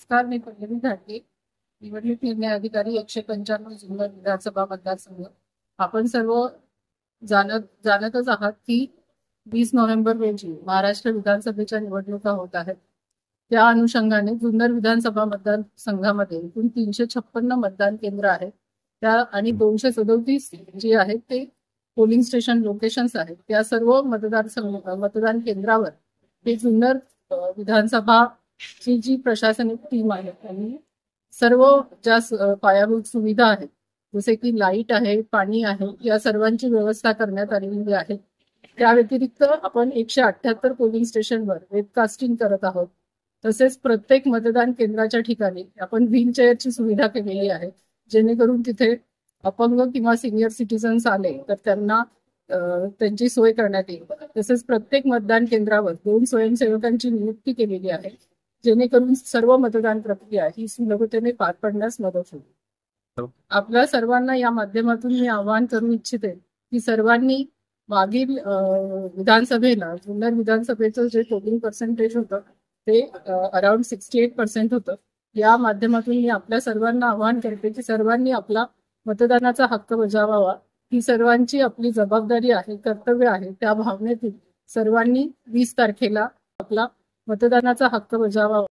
नमस्कार, मी पल्लवी घाटे, निवडणूक निर्णय अधिकारी 195 जुन्नर विधानसभा मतदारसंघ. आपण सर्व जाणतच आहात की 20 नोव्हेंबर रोजी महाराष्ट्र विधानसभेच्या निवडणुका होत आहेत. त्या अनुषंगाने जुन्नर विधानसभा मतदारसंघामध्ये एकूण 356 मतदान केंद्र आहेत. त्या आणि 237 जे आहेत ते पोलिंग स्टेशन लोकेशन्स आहेत. त्या सर्व मतदान केंद्रावर ते जुन्नर विधानसभा ची जी प्रशासनिक टीम आहे त्यांनी सर्व ज्या पायाभूत सुविधा आहेत, जसे की लाईट आहे, पाणी आहे, या सर्वांची व्यवस्था करण्यात आलेली आहे. त्या व्यतिरिक्त आपण 178 पोलिंग स्टेशनवर वेबकास्टिंग करत आहोत. तसेच प्रत्येक मतदान केंद्राच्या ठिकाणी आपण व्हीलचेअरची सुविधा केलेली आहे, जेणेकरून तिथे अपंग किंवा सिनियर सिटीजन्स आले तर त्यांना त्यांची सोय करण्यात येईल. तसेच प्रत्येक मतदान केंद्रावर 2 स्वयंसेवकांची नियुक्ती केलेली आहे, जेणेकरून सर्व मतदान प्रक्रिया ही सुलभतेने पार पडण्यास मदत होईल. आपल्या सर्वांना या माध्यमातून मी आवाहन करू इच्छिते की सर्वांनी मागील विधानसभेला जुन्नर विधानसभेचं जे पोलिंग पर्सेंटेज होतं ते अराउंड 68% होतं. या माध्यमातून मी आपल्या सर्वांना आवाहन करते की सर्वांनी आपला मतदानाचा हक्क बजावावा. ही सर्वांची आपली जबाबदारी आहे, कर्तव्य आहे. त्या भावनेतून सर्वांनी 20 तारखेला आपला मतदानाचा हक्क बजावावा.